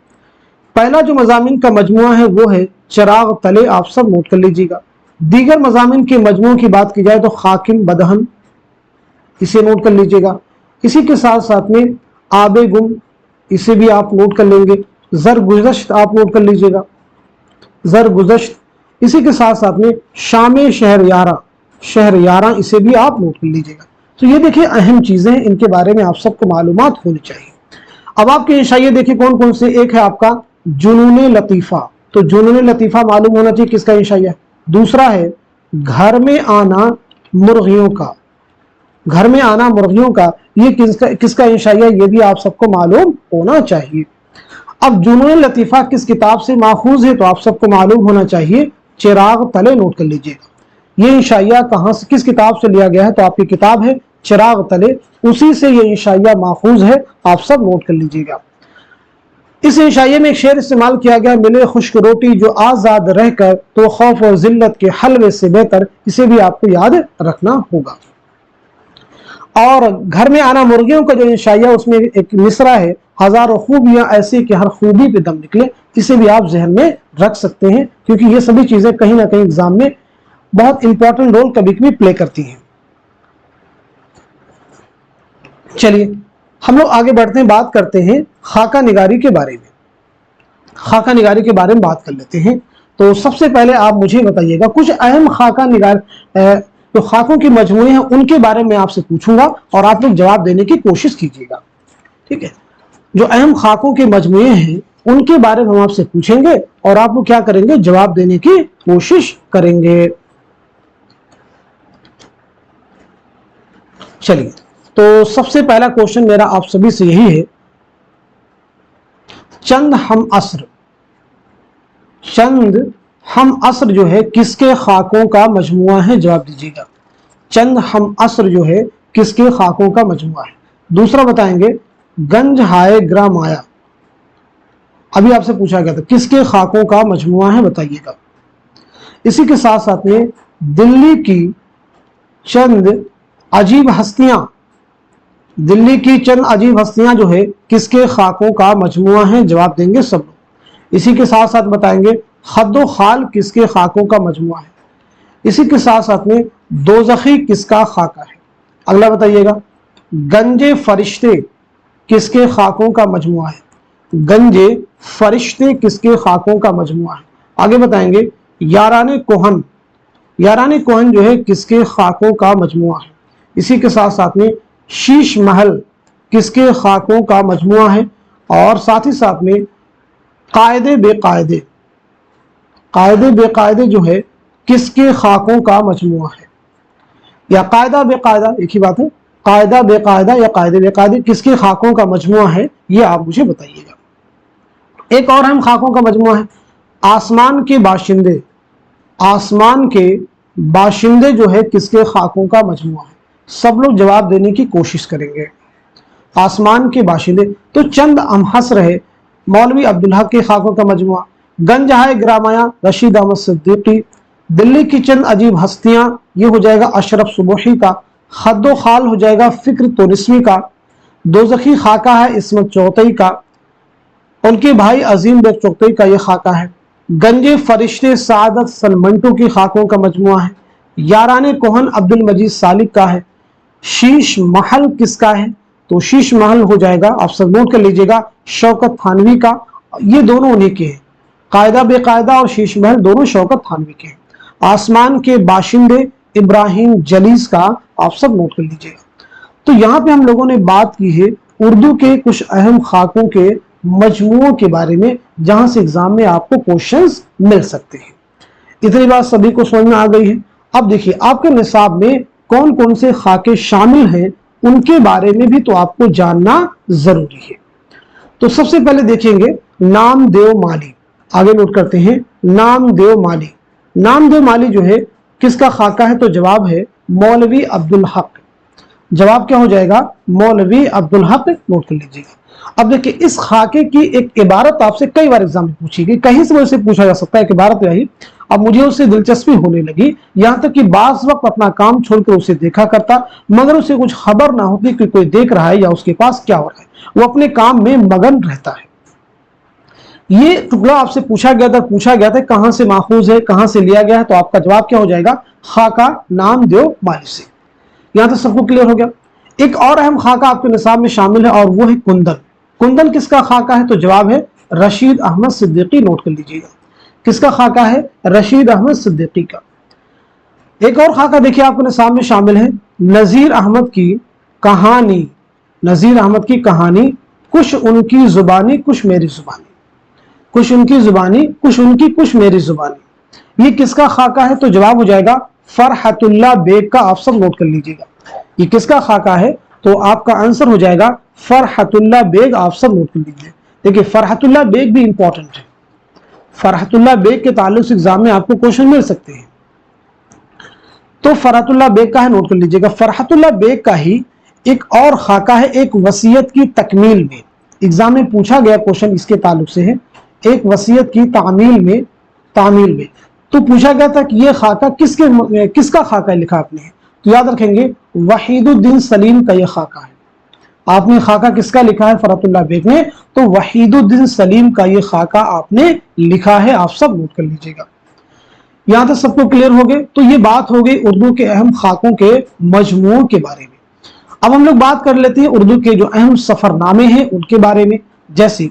पहला जो मज़ामीन का मजमुआ है वो है चिराग तले, आप सब नोट कर लीजिएगा। दीगर मज़ामीन के मजमुओं की बात की जाए तो खाकिम बदहन, इसे नोट कर लीजिएगा। इसी के साथ साथ में आबे गुम, इसे भी आप नोट कर लेंगे। ज़रगुज़श्त आप नोट कर लीजिएगा, ज़रगुज़श्त। इसी के साथ साथ में शाम शहर यारा, इसे भी आप नोट कर लीजिएगा। तो ये देखिए अहम चीजें हैं, इनके बारे में आप सबको मालूमात होनी चाहिए। अब आपके इंशाइये देखिए कौन कौन से। एक है आपका जुनून लतीफ़ा, तो जुनून लतीफ़ा मालूम होना चाहिए किसका इंशाइया। दूसरा है घर में आना मुर्गियों का, ये किसका इंशाइया, ये भी आप सबको मालूम होना चाहिए। अब जुनून लतीफ़ा किस किताब से माखूज है, तो आप सबको मालूम होना चाहिए चिराग तले, नोट कर लीजिएगा। ये इंशाइया कहां से, किस किताब से लिया गया है, तो आपकी किताब है चिराग तले, उसी से ये इंशाइया माखूज है, आप सब नोट कर लीजिएगा। इस इंशाइये में एक शेर इस्तेमाल किया गया, मिले खुश्क रोटी जो आजाद रहकर तो खौफ और जिल्लत के हलवे से बेहतर, इसे भी आपको याद रखना होगा। और घर में आना मुर्गियों का जो इंशाइया, उसमें एक मिसरा है, हजारों खूबियां ऐसी कि हर खूबी पे दम निकले, इसे भी आप जहन में रख सकते हैं, क्योंकि ये सभी चीजें कहीं ना कहीं एग्जाम में बहुत इंपॉर्टेंट रोल कभी कभी प्ले करती हैं। चलिए हम लोग आगे बढ़ते हैं, बात करते हैं खाका निगारी के बारे में। खाका निगारी के बारे में बात कर लेते हैं। तो सबसे पहले आप मुझे बताइएगा कुछ अहम खाका निगार जो खाकों के मजमूए हैं उनके बारे में आपसे पूछूंगा और आप लोग जवाब देने की कोशिश कीजिएगा, ठीक है। जो अहम खाकों के मजमूए हैं उनके बारे में हम आपसे पूछेंगे और आप लोग क्या करेंगे, जवाब देने की कोशिश करेंगे। चलिए तो सबसे पहला क्वेश्चन मेरा आप सभी से यही है, चंद हम असर, चंद हम असर जो है किसके खाकों का मजमुआ है? जवाब दीजिएगा। चंद हम असर जो है किसके खाकों का मजमुआ है? दूसरा बताएंगे, गंज हाय ग्राम आया, अभी आपसे पूछा गया था, किसके खाकों का मजमुआ है? बताइएगा। इसी के साथ साथ में दिल्ली की चंद अजीब हस्तियां, दिल्ली की चंद अजीब हस्तियां जो है किसके खाकों का मजमुआ है? जवाब देंगे सब लोग। इसी के साथ साथ बताएंगे, खद्दो खाल किसके खाकों का मजमुआ है? इसी के साथ साथ में दोज़खी किसका खाका है? अगला बताइएगा, गंजे फरिश्ते किसके खाकों का मजमुआ है? गंजे फरिश्ते किसके खाकों का मजमुआ है? आगे बताएंगे, याराने कोहन, याराने कोहन जो है किसके खाकों का मजमुआ है? इसी के साथ साथ में शीश महल किसके खाकों का मजमुआ है? और साथ ही साथ में कायदे बेकायदे, कायदे बेकायदे जो है किसके खाकों का मजमुआ है? या कायदा बेकायदा, एक ही बात है, कायदा बेकायदा या कायदे बेकायदे किसके खाकों का मजमुआ है? ये आप मुझे बताइएगा। एक और अहम खाकों का मजमुआ है, आसमान के बाशिंदे, आसमान के बाशिंदे जो है किसके खाकों का मजमुआ है? सब लोग जवाब देने की कोशिश करेंगे। आसमान के बाशिंदे, तो चंद अमहस रहे मौलवी अब्दुल हक के खाकों का मजमुआ, गंज हाय ग्रामाया रशीद अहमद सिद्दीकी, दिल्ली की चंद अजीब हस्तियां ये हो जाएगा अशरफ सुबही का, खद्दो खाल हो जाएगा फिक्र तोनिस्वी का, दोज़खी खाका है इस्मत चौतई का, उनके भाई अजीम बेग चौतई का ये खाका है, गंजे फरिश्ते सादत सलमंटो की खाकों का मजमुआ है, याराने कोहन अब्दुल मजीद सालिक का है, शीश महल किसका है? तो शीश महल हो जाएगा, आप सब नोट कर लीजिएगा, शौकत थानवी का, ये दोनों उन्हीं के हैं, कायदा बेकायदा और शीश महल दोनों शौकत थानवी के हैं। आसमान के बाशिंदे इब्राहिम जलीस का, आप सब नोट कर लीजिएगा। तो यहाँ पे हम लोगों ने बात की है उर्दू के कुछ अहम खाकों के मजमुओं के बारे में, जहां से एग्जाम में आपको क्वेश्चंस मिल सकते हैं। इतनी बात सभी को समझ में आ गई है। अब देखिए आपके निसाब में कौन कौन से खाके शामिल हैं, उनके बारे में भी तो आपको जानना जरूरी है। तो सबसे पहले देखेंगे नामदेव माली, आगे नोट करते हैं, नामदेव माली, नामदेव माली जो है किसका खाका है? तो जवाब है मौलवी अब्दुल हक। जवाब क्या हो जाएगा? मौलवी अब्दुल हक, नोट कर लीजिएगा। अब देखिए इस खाके की एक इबारत आपसे कई बार एग्जाम में पूछी गई, कहीं से वैसे पूछा जा सकता है, एक इबारत रही, अब मुझे उससे दिलचस्पी होने लगी, यहां तक कि बास वक्त अपना काम छोड़कर उसे देखा करता, मगर उसे कुछ खबर ना होती कि कोई देख रहा है या उसके पास क्या हो रहा है, वो अपने काम में मगन रहता है। ये टुकड़ा आपसे पूछा गया था कहां से माखूज है, कहां से लिया गया है? तो आपका जवाब क्या हो जाएगा? खाका नामदेव माली से। यहां तक सबको क्लियर हो गया। एक और अहम खाका आपके निसाब में शामिल है और वो है कुंदन। कुंदन किसका खाका है? तो जवाब है रशीद अहमद सिद्दीकी, नोट कर लीजिएगा। किसका खाका है? रशीद अहमद सिद्दीकी का। एक और खाका देखिए आपके निसाब में शामिल है नजीर अहमद की कहानी, नजीर अहमद की कहानी, कुछ उनकी जुबानी कुछ मेरी जुबानी, कुछ उनकी जुबानी कुछ उनकी कुछ मेरी जुबानी, ये किसका खाका है? तो जवाब हो जाएगा फरहतुल्लाह बेग का, आप सब नोट कर लीजिएगा। ये किसका खाका है? तो आपका आंसर हो जाएगा फरहतुल्लाह बेग, आप सब नोट कर लीजिए। देखिए फरहतुल्लाह बेग भी इंपॉर्टेंट है, फरहतुल्लाह बेग के ताल्लुक से एग्जाम में आपको क्वेश्चन मिल सकते हैं। तो फरहतुल्लाह बेग का है, नोट कर लीजिएगा। फरहतुल्लाह बेग का ही एक और खाका है, एक वसीयत की तकमील में, एग्जाम में पूछा गया क्वेश्चन इसके ताल्लुक से है, एक वसीयत की तामील में तो पूछा गया था कि यह खाका किसका खाका है लिखा आपने? तो याद रखेंगे वहीदुद्दीन सलीम का यह खाका है। आपने खाका किसका लिखा है? फरहतुल्लाह बेग ने, तो वहीदुद्दीन सलीम का यह खाका आपने लिखा है, आप सब नोट कर लीजिएगा। यहां तक सबको क्लियर हो गए। तो ये बात हो गई उर्दू के अहम खाकों के मजमूओं के बारे में। अब हम लोग बात कर लेते हैं उर्दू के जो अहम सफरनामे हैं उनके बारे में। जैसे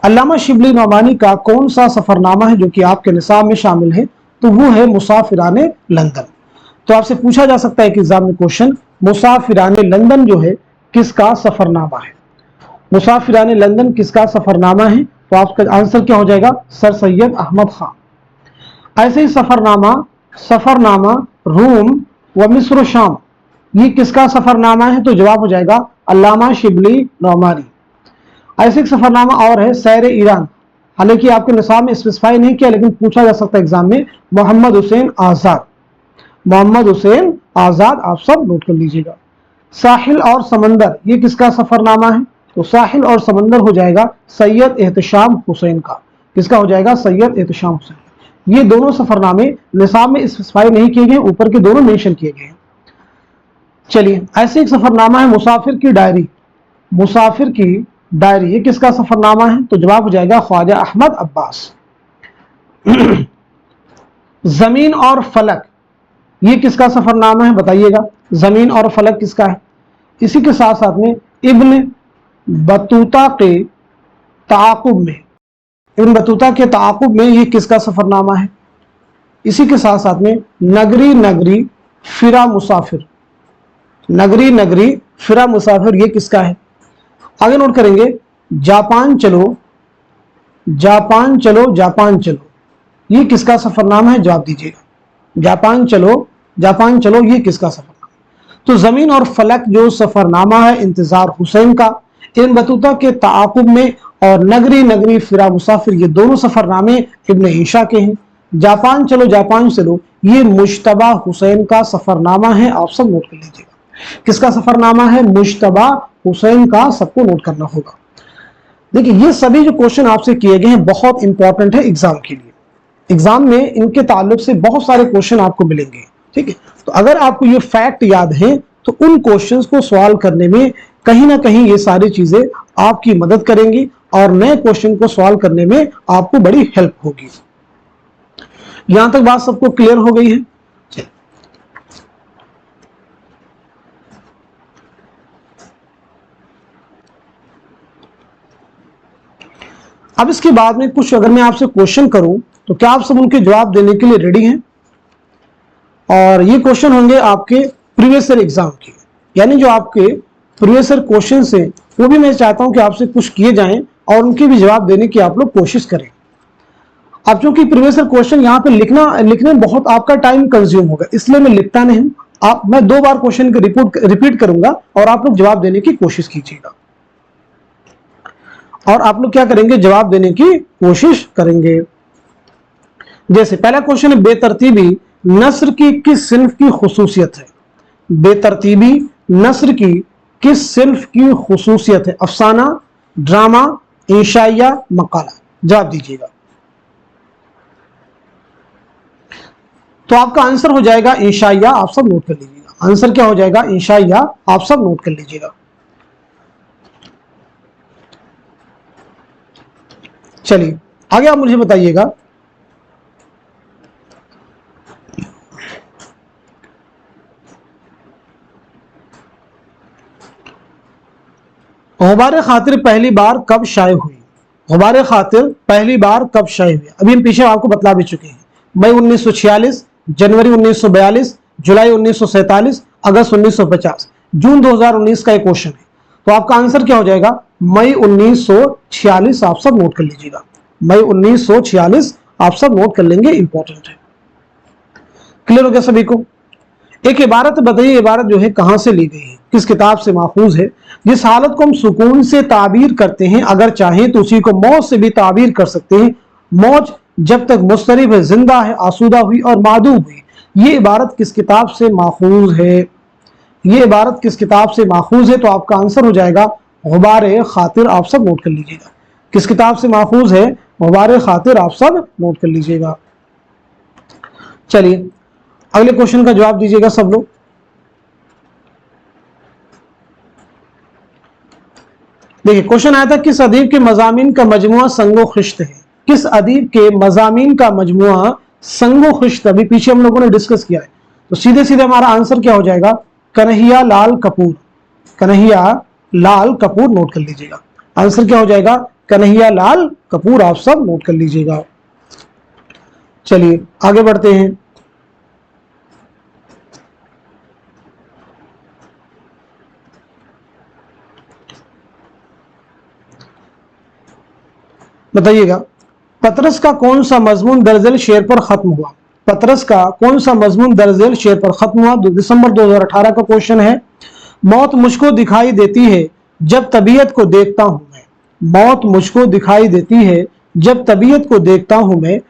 अल्लामा शिबली नौमानी का कौन सा सफरनामा है जो कि आपके निसाब में शामिल है? तो वो है मुसाफिराने लंदन। तो आपसे पूछा जा सकता है कि एग्जाम में क्वेश्चन, मुसाफिराने लंदन जो है किसका सफरनामा है? मुसाफिराने लंदन किसका सफरनामा है? तो आपका आंसर क्या हो जाएगा? सर सैयद अहमद खान। ऐसे ही सफरनामा रूम व मिस्र शाम, یہ کس کا سفرنامہ ہے؟ تو جواب ہو جائے گا علامہ شبلی نعمانی۔ ایسے ایک سفرنامہ اور ہے سیر ایران، حالانکہ آپ کے نصاب میں اسپیسیفائی نہیں کیا لیکن پوچھا جا سکتا ہے ایگزام میں، محمد حسین آزاد، محمد حسین آزاد آپ سب نوٹ کر لیجیے گا۔ ساحل اور سمندر یہ کس کا سفرنامہ ہے؟ تو ساحل اور سمندر ہو جائے گا سید احتشام حسین کا۔ کس کا ہو جائے گا؟ سید احتشام حسین۔ یہ دونوں سفرنامے نصاب میں اسپیسیفائی نہیں کیے گئے، اوپر کے دونوں مینشن کیے گئے ہیں۔ چلیے ایسے ایک سفرنامہ ہے مسافر کی ڈائری، مسافر کی ڈائری یہ کس کا سفرنامہ ہے؟ تو جواب ہو جائے گا خواجہ احمد عباس۔ زمین اور فلک یہ کس کا سفرنامہ ہے؟ بتائیے گا، زمین اور فلک کس کا ہے؟ اسی کے ساتھ ساتھ میں ابن بطوطہ کے تعاقب میں، ابن بطوطہ کے تعاقب میں یہ کس کا سفرنامہ ہے؟ اسی کے ساتھ ساتھ میں نگری نگری فرا مسافر، نگری نگری فرا مسافر یہ کس کا ہے؟ آگے نوٹ کریں گے جاپان چلو، جاپان چلو، جاپان چلو یہ کس کا سفرنامہ ہے؟ جواب دیجیے گا، جاپان چلو، جاپان چلو یہ کس کا سفرنامہ؟ تو زمین اور فلک جو سفرنامہ ہے انتظار حسین کا، ابن بطوطہ کے تعاقب میں، اور نگری نگری فرا مسافر یہ دونوں سفرنامے ابن عیشا کے ہیں۔ جاپان چلو، جاپان چلو یہ مجتبیٰ حسین کا سفرنامہ ہے، آپ سب نوٹ کر لیجیے گا۔ کس کا سفرنامہ ہے؟ مجتبیٰ حسین کا، سب کو نوٹ کرنا ہوگا۔ دیکھیں یہ سبھی جو کوشچن آپ سے کیے گئے ہیں بہت امپورٹنٹ ہے ایگزام کے لیے، ایگزام میں ان کے تعلق سے بہت سارے کوشچن آپ کو ملیں گے، ٹھیک ہے؟ تو اگر آپ کو یہ فیکٹ یاد ہیں تو ان کوشچنز کو سوالو کرنے میں کہیں نہ کہیں یہ ساری چیزیں آپ کی مدد کریں گی اور نئے کوشچن کو سوالو کرنے میں آپ کو بڑی ہیلپ ہوگی۔ یہاں تک بات سب کو کلیئر ہو گئی ہے؟ اب اس کے بعد میں کچھ اگر میں آپ سے کوشچن کروں تو کیا آپ سب ان کے جواب دینے کے لیے ریڈی ہیں؟ اور یہ کوشچن ہوں گے آپ کے پریویس ایئر ایگزام کے، یعنی جو آپ کے پریویس ایئر کوشچن سے وہ بھی میں چاہتا ہوں کہ آپ سے کچھ کیے جائیں اور ان کے بھی جواب دینے کی آپ لوگ کوشش کریں۔ اب چونکہ پریویس ایئر کوشچن یہاں پہ لکھنے میں بہت آپ کا ٹائم کنزیوم ہوگا، اس لیے میں لکھتا نہیں، میں 2 بار کوشچن کو ریپیٹ کروں گا اور آپ لوگ جواب دینے کی کوشش کیجیے گا، اور آپ لوگ کیا کریں گے؟ جواب دینے کی کوشش کریں گے۔ جیسے پہلا کوشچن ہے بے ترتیبی نثر کی کس صنف کی خصوصیت ہے؟ بے ترتیبی نثر کی کس صنف کی خصوصیت ہے؟ افسانہ، ڈرامہ، انشائیہ، مقالہ؟ جواب دیجیے گا۔ تو آپ کا آنسر ہو جائے گا انشائیہ، آپ سب نوٹ کر لیجیے گا۔ آنسر کیا ہو جائے گا؟ انشائیہ، آپ سب نوٹ کر لیجیے گا۔ چلیے آگے آپ مجھے بتائیے گا، غبار خاطر پہلی بار کب شائع ہوئی؟ غبار خاطر پہلی بار کب شائع ہوئی؟ ابھی ہم پیچھے آپ کو بتلا بھی چکے ہیں، مئی 1946، جنوری 1942، جولائی 1947، اگست 1950، جون 2019 کا ایک کوشچن ہے۔ تو آپ کا آنسر کیا ہو جائے گا؟ مئی 1946 آپ سب نوٹ کر لیجیے گا، مئی 1946 آپ سب نوٹ کر لیں گے، امپورٹنٹ ہے۔ کلیئر ہو گیا سبھی کو؟ ایک عبارت بتائیے، عبارت جو ہے کہاں سے لی گئی ہے، کس کتاب سے ماخوذ ہے؟ جس حالت کو ہم سکون سے تعبیر کرتے ہیں اگر چاہیں تو اسی کو موت سے بھی تعبیر کر سکتے ہیں، موج جب تک مضطرب ہے زندہ ہے، آسودہ ہوئی اور معدوم ہوئی۔ یہ عبارت کس کتاب سے ماخوذ ہے؟ یہ عبارت کس کتاب سے ماخوذ ہے؟ تو آپ کا آنسر ہو جائے گا غبار خاطر، آپ سب نوٹ کر لیجیے گا۔ کس کتاب سے ماخوذ ہے؟ غبار خاطر، آپ سب نوٹ کر لیجیے گا۔ چلیے اگلے کوشچن کا جواب دیجیے گا سب لوگ۔ دیکھیں کوشچن آیا تھا کس ادیب کے مضامین کا مجموعہ سنگ و خشت ہے؟ کس ادیب کے مضامین کا مجموعہ سنگ و خشت؟ ابھی پیچھے ہم لوگوں نے ڈسکس کیا ہے، تو سیدھے سیدھے ہمارا آنسر کیا ہو جائے گا؟ کنہیا لال کپور، کنہیا لال کپور نوٹ کر لیجیے گا۔ آنسر کیا ہو جائے گا؟ کنہیا لال کپور، آپ سب نوٹ کر لیجیے گا۔ چلیے آگے بڑھتے ہیں۔ بتائیے گا پطرس کا کون سا مضمون درجل شعر پر ختم ہوا؟ पतरस का कौन सा मजमून दरअसल शेर पर खत्म हुआ? दिसंबर 2018 का क्वेश्चन है। मौत मुझको दिखाई देती है जब तबीयत को देखता हूं मैं, मौत मुझको दिखाई देती है जब तबीयत को देखता हूं मैं,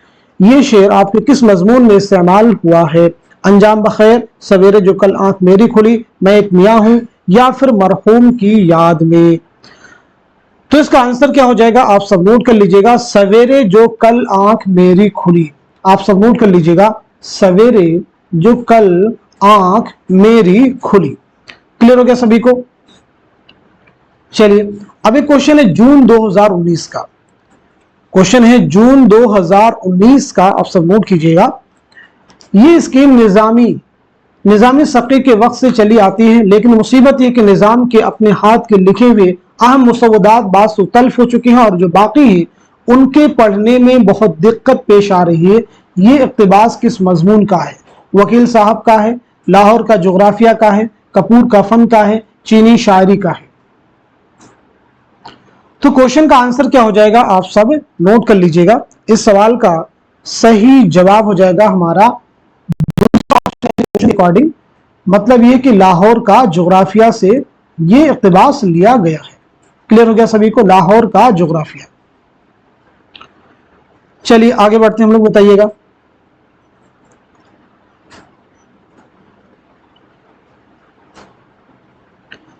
ये शेर आपके किस मजमून में इस्तेमाल हुआ है? अंजाम बखैर, सवेरे जो कल आंख मेरी खुली, मैं एक मियाँ हूं, या फिर मरहूम की याद में? तो इसका आंसर क्या हो जाएगा? आप सब नोट कर लीजिएगा, सवेरे जो कल आंख मेरी खुली। आप सब नोट कर लीजिएगा, सवेरे जो कल आंख मेरी खुली। क्लियर हो गया सभी को? चलिए अब एक क्वेश्चन है जून 2019 का, क्वेश्चन है जून 2019 का, आप सब नोट कीजिएगा। ये स्कीम निजामी सक़ी के वक्त से चली आती है, लेकिन मुसीबत ये कि निजाम के अपने हाथ के लिखे हुए अहम मुसव्वदात बाद से तल्फ हो चुके हैं और जो बाकी हैं उनके पढ़ने में बहुत दिक्कत पेश आ रही है। ये इक़्तिबास किस मजमून का है? वकील साहब का है, लाहौर का जोग्राफिया का है, कपूर का फन का है, चीनी शायरी का है? तो क्वेश्चन का आंसर क्या हो जाएगा? आप सब नोट कर लीजिएगा। इस सवाल का सही जवाब हो जाएगा हमारा अकॉर्डिंग, मतलब ये कि लाहौर का जोग्राफिया से ये इक़्तिबास लिया गया है। क्लियर हो गया सभी को? लाहौर का जोग्राफिया। चलिए आगे बढ़ते हैं हम लोग, बताइएगा।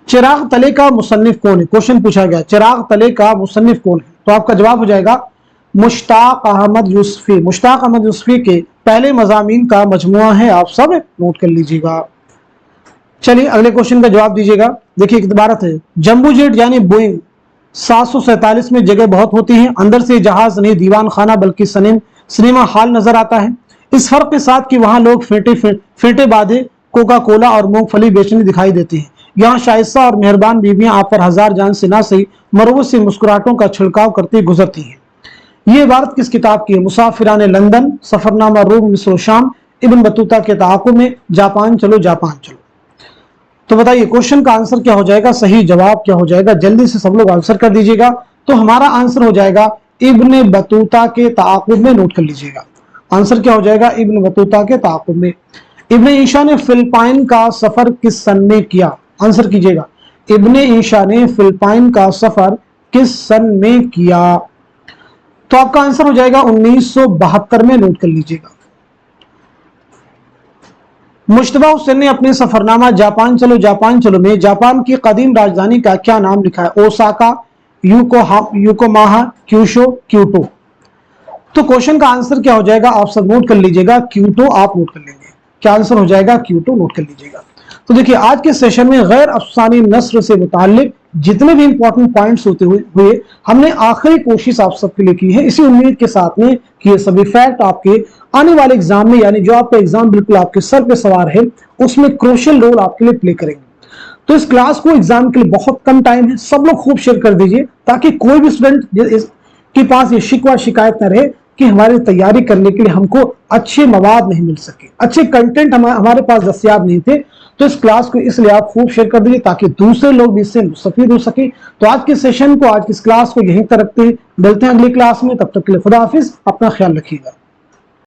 चिराग तले का मुसन्निफ कौन है? क्वेश्चन पूछा गया, चिराग तले का मुसन्निफ कौन है? तो आपका जवाब हो जाएगा मुश्ताक अहमद यूसुफी। मुश्ताक अहमद यूसुफी के पहले मज़ामीन का मजमुआ है, आप सब नोट कर लीजिएगा। चलिए अगले क्वेश्चन का जवाब दीजिएगा। देखिए एक इबारत है, जंबू जेट यानी बोइंग 747 में जगह बहुत होती है, अंदर से जहाज नहीं दीवान खाना बल्कि सिनेमा हॉल नजर आता है। इस फर्क के साथ कि वहां लोग फेंटे बांधे कोका कोला और मूंगफली बेचने दिखाई देते हैं, यहाँ शाइस्ता और मेहरबान बीवियां आप पर हजार जान से ना सही मरवत से मुस्कुराहटों का छिड़काव करती गुजरती हैं। ये इबारत किस किताब की है? मुसाफिरान लंदन, सफरनामा रूम मिस्र शाम, इब्न बतूता के ताक़ुब में, जापान चलो जापान चलो। तो बताइए क्वेश्चन का आंसर क्या हो जाएगा? सही जवाब क्या हो जाएगा? जल्दी से सब लोग आंसर कर दीजिएगा। तो हमारा आंसर हो जाएगा इब्न बतूता के ताक़ुब में। नोट कर लीजिएगा, आंसर क्या हो जाएगा? इब्न बतूता के ताक़ुब में। इब्न ईशा ने फिलिपाइन का सफर किस सन में किया? आंसर कीजिएगा, इब्न ईशा ने फिलिपाइन का सफर किस सन में किया? तो आपका आंसर हो जाएगा 1972 में। नोट कर लीजिएगा। मुश्तबा हुसैन ने अपने सफरनामा जापान चलो में जापान की कदीम राजधानी का क्या नाम लिखा है? Osaka, Yokohama, Kyushu, Kyoto. तो क्वेश्चन का आंसर क्या हो जाएगा? आप सब नोट कर लीजिएगा, क्योटो आप नोट कर लेंगे। क्या आंसर हो जाएगा? क्योटो नोट कर लीजिएगा। तो देखिए आज के सेशन में गैर अफसानी नस्र से मुताल्लिक जितने भी इंपॉर्टेंट पॉइंट्स होते हुए हमने आखिरी कोशिश आप सबके लिए की है, इसी उम्मीद के साथ में कि ये सभी फैक्ट आपके आने वाले एग्जाम में, यानी जो आपका एग्जाम बिल्कुल आपके सर पे सवार है, उसमें क्रूशियल रोल आपके लिए प्ले करेंगे। तो इस क्लास को एग्जाम के लिए बहुत कम टाइम है, सब लोग खूब शेयर कर दीजिए ताकि कोई भी स्टूडेंट के पास ये शिकवा शिकायत न रहे कि हमारी तैयारी करने के लिए हमको अच्छे मवाद नहीं मिल सके, अच्छे कंटेंट हमारे पास दस्तयाब नहीं थे। तो इस क्लास को इसलिए आप खूब शेयर कर दीजिए ताकि दूसरे लोग भी इससे मुस्तफीद हो सके। तो आज के सेशन को, आज की इस क्लास को यहीं तक रखते हैं, मिलते हैं अगली क्लास में। तब तक के लिए खुदा हाफिज, अपना ख्याल रखिएगा।